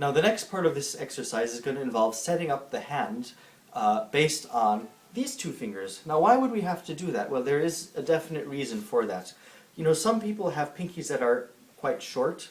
Now the next part of this exercise is going to involve setting up the hand based on these two fingers. Now why would we have to do that? Well, there is a definite reason for that. You know, some people have pinkies that are quite short,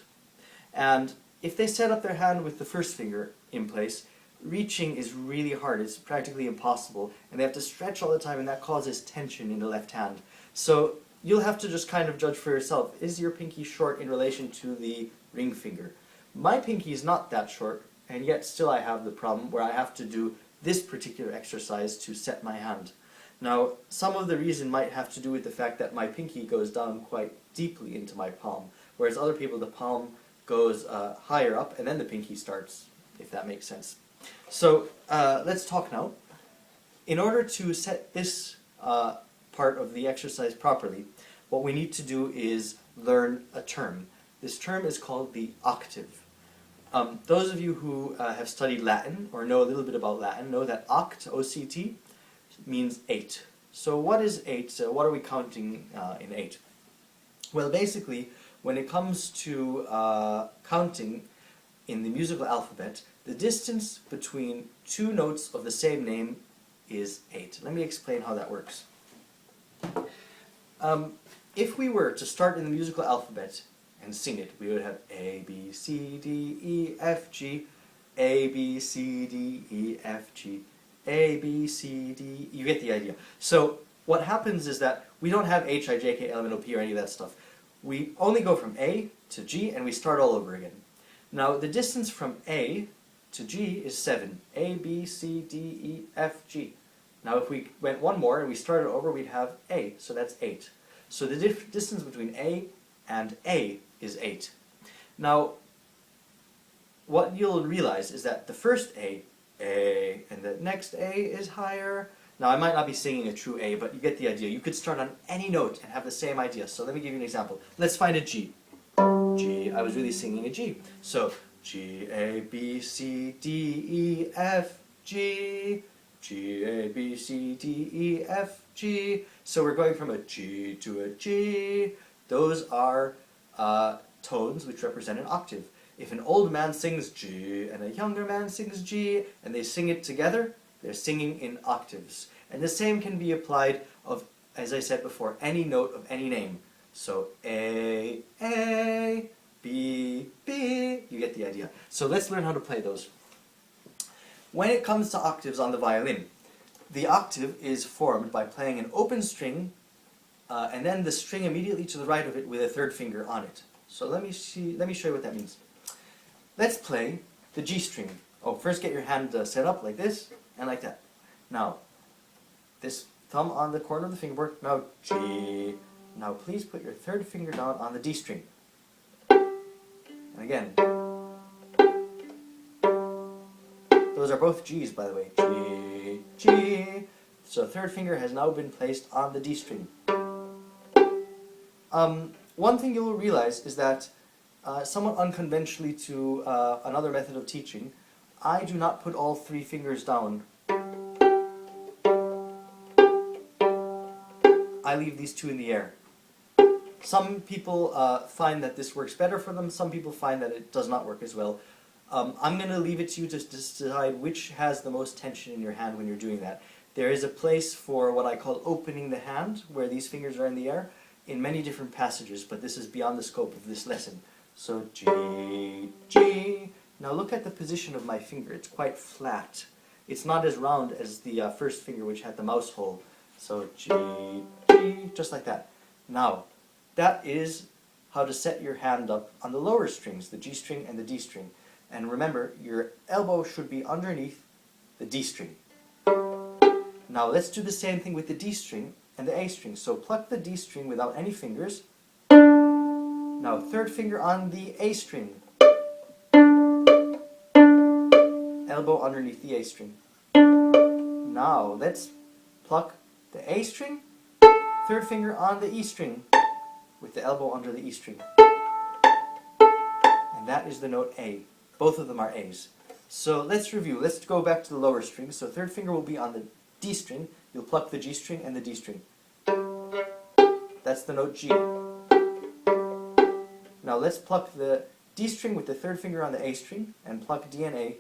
and if they set up their hand with the first finger in place, reaching is really hard. It's practically impossible, and they have to stretch all the time, and that causes tension in the left hand. So you'll have to just kind of judge for yourself. Is your pinky short in relation to the ring finger? My pinky is not that short, and yet still I have the problem where I have to do this particular exercise to set my hand. Now, some of the reason might have to do with the fact that my pinky goes down quite deeply into my palm, whereas other people, the palm goes higher up, and then the pinky starts, if that makes sense. So, let's talk now. In order to set this part of the exercise properly, what we need to do is learn a term. This term is called the octave. Those of you who have studied Latin, or know a little bit about Latin, know that oct, O-C-T, means 8. So what is 8? What are we counting in 8? Well, basically, when it comes to counting in the musical alphabet, the distance between two notes of the same name is 8. Let me explain how that works. If we were to start in the musical alphabet and sing it, we would have A, B, C, D, E, F, G, A, B, C, D, E, F, G, A, B, C, D, you get the idea. So what happens is that we don't have H, I, J, K, L, M, N, O, P or any of that stuff. We only go from A to G and we start all over again. Now the distance from A to G is 7. A, B, C, D, E, F, G. Now if we went one more and we started over, we'd have A, so that's 8. So the distance between A and A is 8. Now what you'll realize is that the first A, and the next A is higher. Now I might not be singing a true A, but you get the idea. You could start on any note and have the same idea. So let me give you an example. Let's find a G. G, I was really singing a G. So G, A, B, C, D, E, F, G. G, A, B, C, D, E, F, G. So we're going from a G to a G. Those are tones which represent an octave. If an old man sings G and a younger man sings G and they sing it together, they're singing in octaves. And the same can be applied of, as I said before, any note of any name. So A, B, B, you get the idea. So let's learn how to play those. When it comes to octaves on the violin, the octave is formed by playing an open string and then the string immediately to the right of it with a third finger on it. So let me show you what that means. Let's play the G string. Oh, first get your hand set up like this and like that. Now, this thumb on the corner of the fingerboard. Now G. Now please put your third finger down on the D string. And again. Those are both G's, by the way. G, G. So third finger has now been placed on the D string. One thing you'll realize is that somewhat unconventionally to another method of teaching, I do not put all three fingers down. I leave these two in the air. Some people find that this works better for them, some people find that it does not work as well. I'm going to leave it to you to decide which has the most tension in your hand when you're doing that. There is a place for what I call opening the hand, where these fingers are in the air, in many different passages, but this is beyond the scope of this lesson. So G, G. Now look at the position of my finger. It's quite flat. It's not as round as the first finger, which had the mouse hole. So G, G, just like that. Now, that is how to set your hand up on the lower strings, the G string and the D string. And remember, your elbow should be underneath the D string. Now let's do the same thing with the D string and the A string. So pluck the D string without any fingers. Now third finger on the A string. Elbow underneath the A string. Now let's pluck the A string, third finger on the E string, with the elbow under the E string. And that is the note A. Both of them are A's. So let's review. Let's go back to the lower string. So third finger will be on the D string. You'll pluck the G string and the D string. That's the note G. Now let's pluck the D string with the third finger on the A string, and pluck D and A.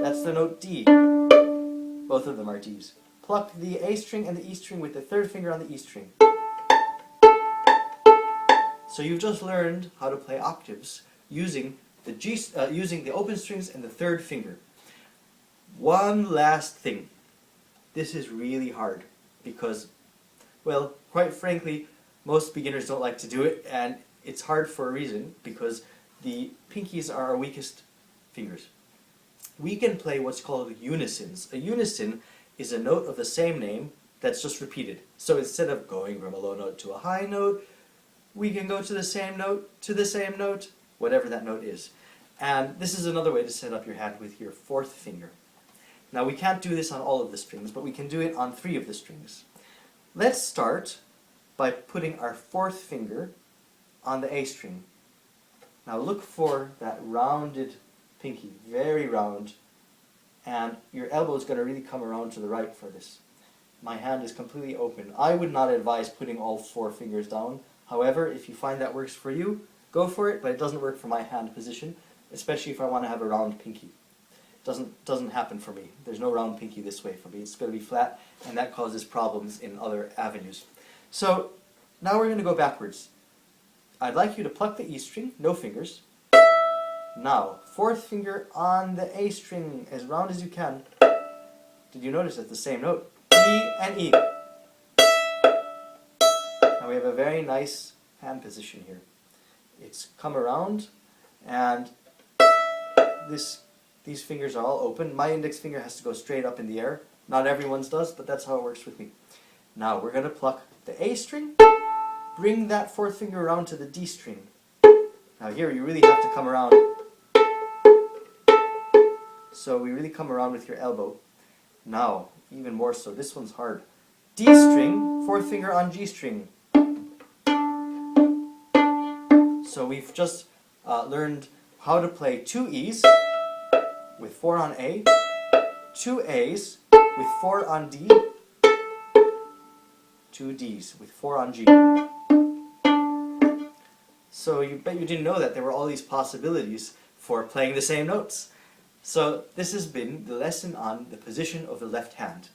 That's the note D. Both of them are Ds. Pluck the A string and the E string with the third finger on the E string. So you've just learned how to play octaves using the open strings and the third finger. One last thing. This is really hard because, well, quite frankly, most beginners don't like to do it, and it's hard for a reason, because the pinkies are our weakest fingers. We can play what's called unisons. A unison is a note of the same name that's just repeated. So instead of going from a low note to a high note, we can go to the same note, whatever that note is. And this is another way to set up your hand with your fourth finger. Now we can't do this on all of the strings, but we can do it on 3 of the strings. Let's start by putting our fourth finger on the A string. Now look for that rounded pinky, very round, and your elbow is going to really come around to the right for this. My hand is completely open. I would not advise putting all 4 fingers down. However, if you find that works for you, go for it, but it doesn't work for my hand position, especially if I want to have a round pinky. Doesn't happen for me. There's no round pinky this way for me. It's going to be flat, and that causes problems in other avenues. So now we're going to go backwards. I'd like you to pluck the E string, no fingers. Now, fourth finger on the A string, as round as you can. Did you notice it's the same note? E and E. Now we have a very nice hand position here. It's come around, and these fingers are all open. My index finger has to go straight up in the air. Not everyone's does, but that's how it works with me. Now we're going to pluck the A string, bring that fourth finger around to the D string. Now here you really have to come around. So we really come around with your elbow. Now, even more so, this one's hard. D string, fourth finger on G string. So we've just learned how to play 2 E's with 4 on A, 2 A's with 4 on D, 2 D's with 4 on G. So you bet you didn't know that there were all these possibilities for playing the same notes. So this has been the lesson on the position of the left hand.